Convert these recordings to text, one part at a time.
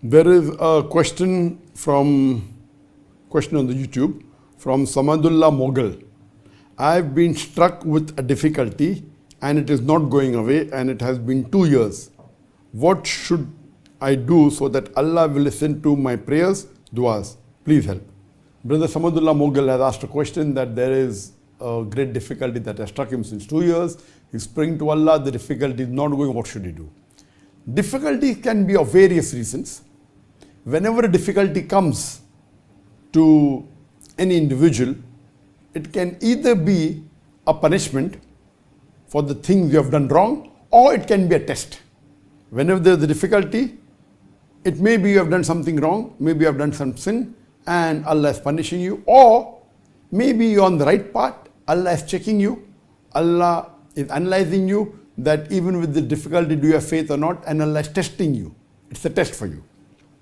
There is a question on the YouTube from Samadullah Moghal. I've been struck with a difficulty and it is not going away and it has been 2 years. What should I do so that Allah will listen to my prayers, du'as? Please help. Brother Samadullah Moghal has asked a question that there is a great difficulty that has struck him since 2 years. He's praying to Allah, the difficulty is not going, what should he do? Difficulty can be of various reasons. Whenever a difficulty comes to any individual, it can either be a punishment for the things you have done wrong, or it can be a test. Whenever there is a difficulty, it may be you have done something wrong, maybe you have done some sin, and Allah is punishing you, or maybe you are on the right path, Allah is checking you, Allah is analyzing you, that even with the difficulty, do you have faith or not, and Allah is testing you. It's a test for you.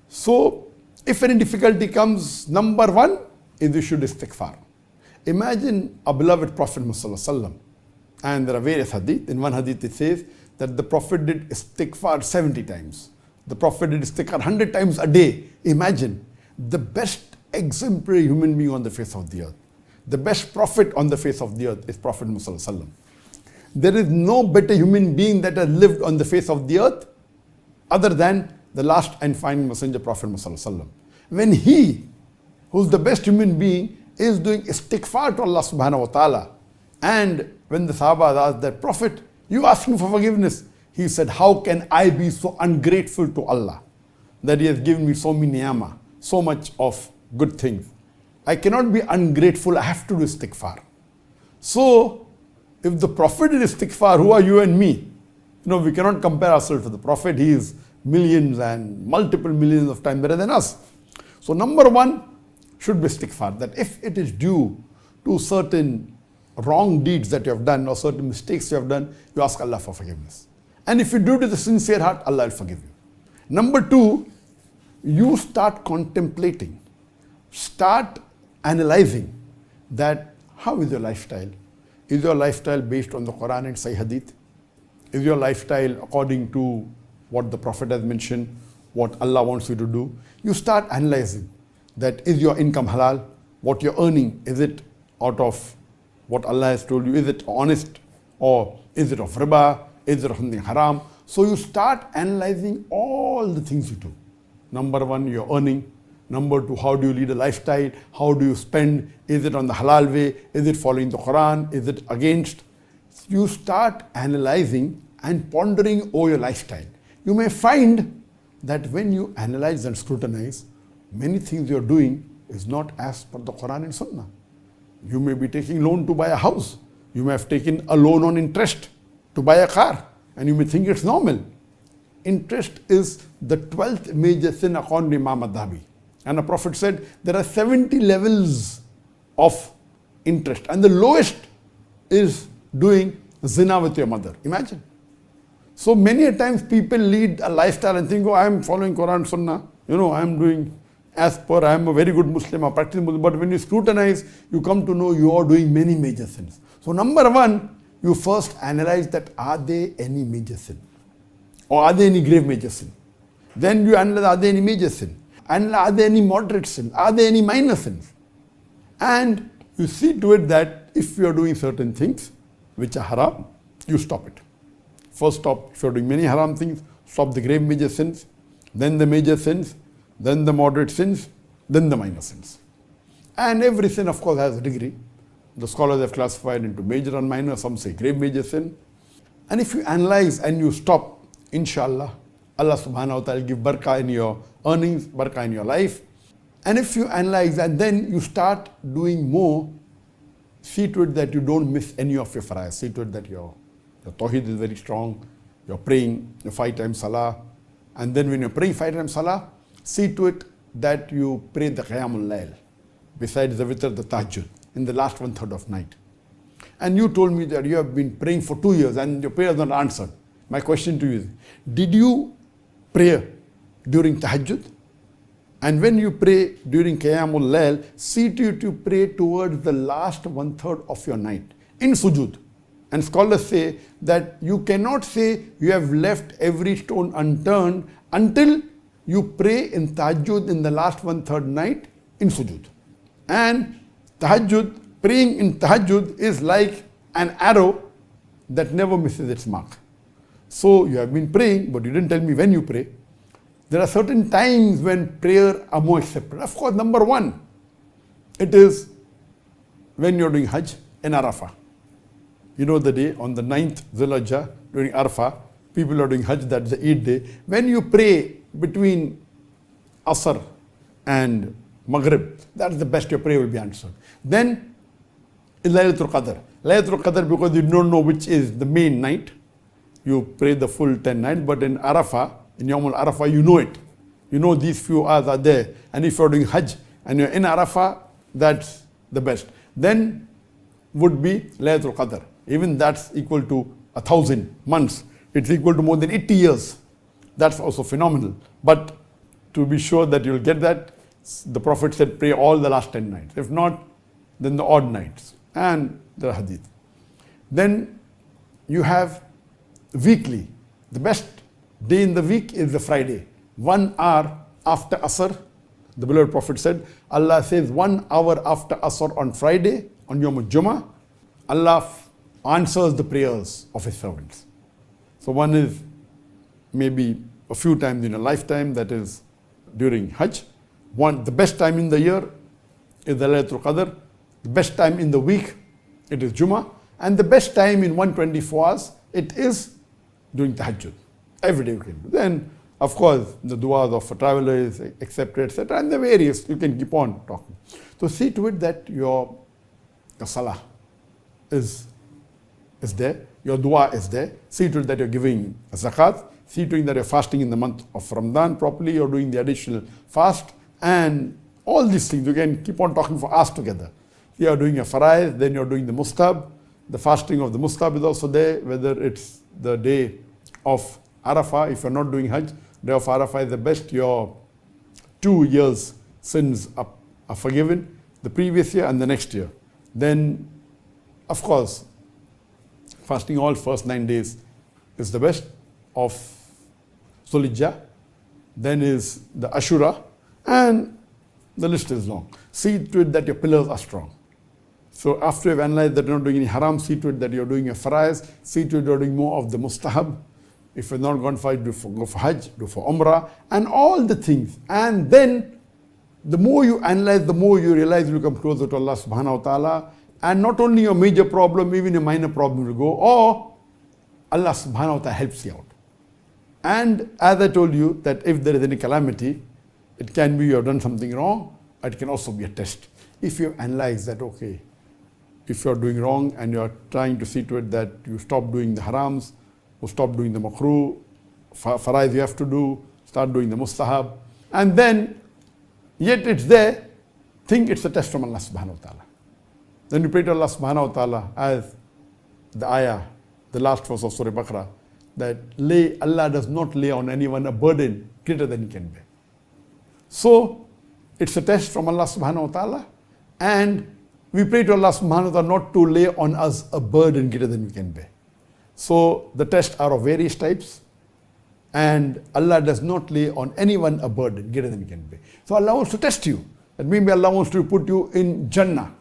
So, if any difficulty comes, number one is you should istighfar. Imagine a beloved Prophet Muhammad, and there are various hadith. In one hadith it says that the Prophet did istighfar 70 times. The Prophet did istighfar 100 times a day. Imagine the best exemplary human being on the face of the earth. The best prophet on the face of the earth is Prophet Muhammad. There is no better human being that has lived on the face of the earth other than the last and final messenger, Prophet Muhammad. When he, who's the best human being, is doing istighfar to Allah subhanahu wa ta'ala, and when the Sahaba asked that, Prophet, you asking for forgiveness, he said, how can I be so ungrateful to Allah that He has given me so many ni'mah, so much of good things. I cannot be ungrateful, I have to do istighfar. So, if the Prophet did istighfar, who are you and me? We cannot compare ourselves to the Prophet. He is millions and multiple millions of times better than us. So number one should be istighfar, that if it is due to certain wrong deeds that you have done or certain mistakes you have done, you ask Allah for forgiveness. And if you do it with a sincere heart, Allah will forgive you. Number two, you start contemplating, start analyzing that how is your lifestyle? Is your lifestyle based on the Quran and Sahih Hadith? Is your lifestyle according to what the Prophet has mentioned, what Allah wants you to do? You start analyzing that is your income halal? What you're earning, is it out of what Allah has told you? Is it honest? Or is it of riba? Is it of something haram? So you start analyzing all the things you do. Number one, you're earning. Number two, how do you lead a lifestyle? How do you spend? Is it on the halal way? Is it following the Quran? Is it against? You start analyzing and pondering over your lifestyle. You may find that when you analyze and scrutinize, many things you're doing is not as per the Quran and Sunnah. You may be taking loan to buy a house. You may have taken a loan on interest to buy a car, and you may think it's normal. Interest is the 12th major sin according to Imam Madhabi. And the Prophet said there are 70 levels of interest, and the lowest is doing zina with your mother. Imagine. So many a times people lead a lifestyle and think, oh, I am following Quran, Sunnah. I am doing as per, I am a very good Muslim, a practicing Muslim. But when you scrutinize, you come to know you are doing many major sins. So number one, you first analyze that are there any major sin? Or are there any grave major sin? Then you analyze, are there any major sin? And are there any moderate sin? Are there any minor sins? And you see to it that if you are doing certain things which are haram, you stop it. First stop, if you are doing many haram things, stop the grave major sins, then the major sins, then the moderate sins, then the minor sins. And every sin, of course, has a degree. The scholars have classified into major and minor, some say grave major sin. And if you analyze and you stop, inshallah, Allah subhanahu wa ta'ala will give barakah in your earnings, barakah in your life. And if you analyze and then you start doing more, see to it that you don't miss any of your fara'is. See to it that your tawheed is very strong, you're praying your 5 times salah. And then when you're praying 5 times salah, see to it that you pray the qiyamul layl, besides the witr, the tahajjud, in the last 1/3 of night. And you told me that you have been praying for 2 years and your prayer is not answered. My question to you is, did you pray during tahajjud? And when you pray during qiyamul layl, see to it you pray towards the last 1/3 of your night in sujood. And scholars say that you cannot say you have left every stone unturned until you pray in tahajjud in the last 1/3 night in sujood. And tahajjud, praying in tahajjud is like an arrow that never misses its mark. So you have been praying, but you didn't tell me when you pray. There are certain times when prayer are more accepted. Of course, number one, it is when you're doing Hajj in Arafah. You know the day on the 9th Zulhijjah during Arafah, people are doing Hajj, that's the Eid day. When you pray between Asr and Maghrib, that's the best your prayer will be answered. Then is Laylatul Qadr. Laylatul Qadr, because you don't know which is the main night, you pray the full 10 nights, but in Arafah, in Yawm al-Arafah, you know it. You know these few hours are there. And if you're doing Hajj and you're in Arafah, that's the best. Then would be Laylatul Qadr. Even that's equal to 1,000 months. It's equal to more than 80 years. That's also phenomenal. But to be sure that you'll get that, the Prophet said pray all the last 10 nights. If not, then the odd nights. And the Hadith. Then you have weekly. The best day in the week is the Friday. 1 hour after Asr, the beloved Prophet said, Allah says 1 hour after Asr on Friday, on Yawm al-Jummah, Allah answers the prayers of His servants. So one is maybe a few times in a lifetime, that is during Hajj. The best time in the year is the Laylatul Qadr. The best time in the week, it is Jummah. And the best time in 124 hours, it is during Tahajjud. Every day you can do. Then, of course, the du'as of travelers, etc., etc., and the various, you can keep on talking. So see to it that your salah is there, your dua is there. See to it that you're giving a zakat. See to it that you're fasting in the month of Ramadan properly, you're doing the additional fast, and all these things. You can keep on talking for hours together. You're doing a faraiz, then you're doing the mustab. The fasting of the mustab is also there, whether it's the day of Arafah. If you're not doing Hajj, day of Arafah is the best. Your 2 years sins are forgiven, the previous year and the next year. Then, of course, fasting all first 9 days is the best of Zulhijjah. Then is the Ashura, and the list is long. See to it that your pillars are strong. So after you've analyzed that you're not doing any haram, see to it that you're doing a faraiz, see to it you're doing more of the mustahab. If you're not gone for it, go for Hajj, do for Umrah, and all the things. And then the more you analyze, the more you realize you come closer to Allah subhanahu wa ta'ala. And not only your major problem, even a minor problem will go, or Allah subhanahu wa ta'ala helps you out. And as I told you, that if there is any calamity, it can be you have done something wrong, it can also be a test. If you analyze that, okay, if you're doing wrong and you're trying to see to it that you stop doing the harams, or stop doing the makruh, faraiz you have to do, start doing the mustahab, and then yet it's there, think it's a test from Allah subhanahu wa ta'ala. Then you pray to Allah subhanahu wa ta'ala as the ayah, the last verse of Surah Baqarah, that Allah does not lay on anyone a burden greater than he can bear. So it's a test from Allah subhanahu wa ta'ala, and we pray to Allah subhanahu wa ta'ala not to lay on us a burden greater than we can bear. So the tests are of various types, and Allah does not lay on anyone a burden greater than he can bear. So Allah wants to test you. That maybe Allah wants to put you in Jannah.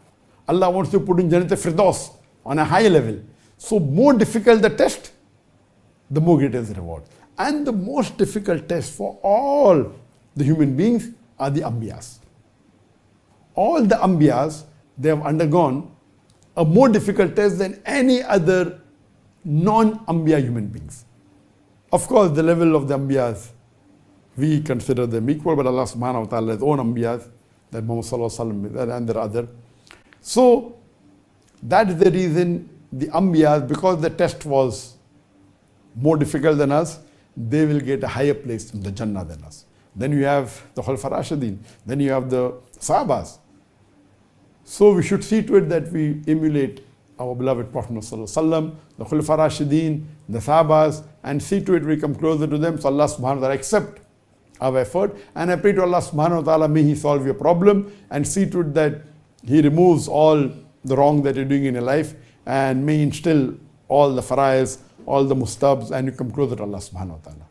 Allah wants to put in Jannat al-Firdaus on a higher level. So more difficult the test, the more greater is the reward. And the most difficult test for all the human beings are the Anbiyas. All the Anbiyas, they have undergone a more difficult test than any other non-Anbiya human beings. Of course, the level of the Anbiyas, we consider them equal, but Allah subhanahu wa ta'ala has own Anbiyas, that Muhammad sallallahu alaihi wasallam and there are other. So that is the reason the Anbiyas, because the test was more difficult than us, they will get a higher place in the Jannah than us. Then you have the Khulafa Rashidin, then you have the Sahabas. So we should see to it that we emulate our beloved Prophet sallallahu alaihi wasallam, the Khulafa Rashidin, the Sahabas, and see to it we come closer to them. So Allah subhanahu wa ta'ala accept our effort. And I pray to Allah subhanahu wa ta'ala, may He solve your problem and see to it that He removes all the wrong that you're doing in your life, and may He instill all the faraiz, all the mustabs, and you come closer to Allah subhanahu wa ta'ala.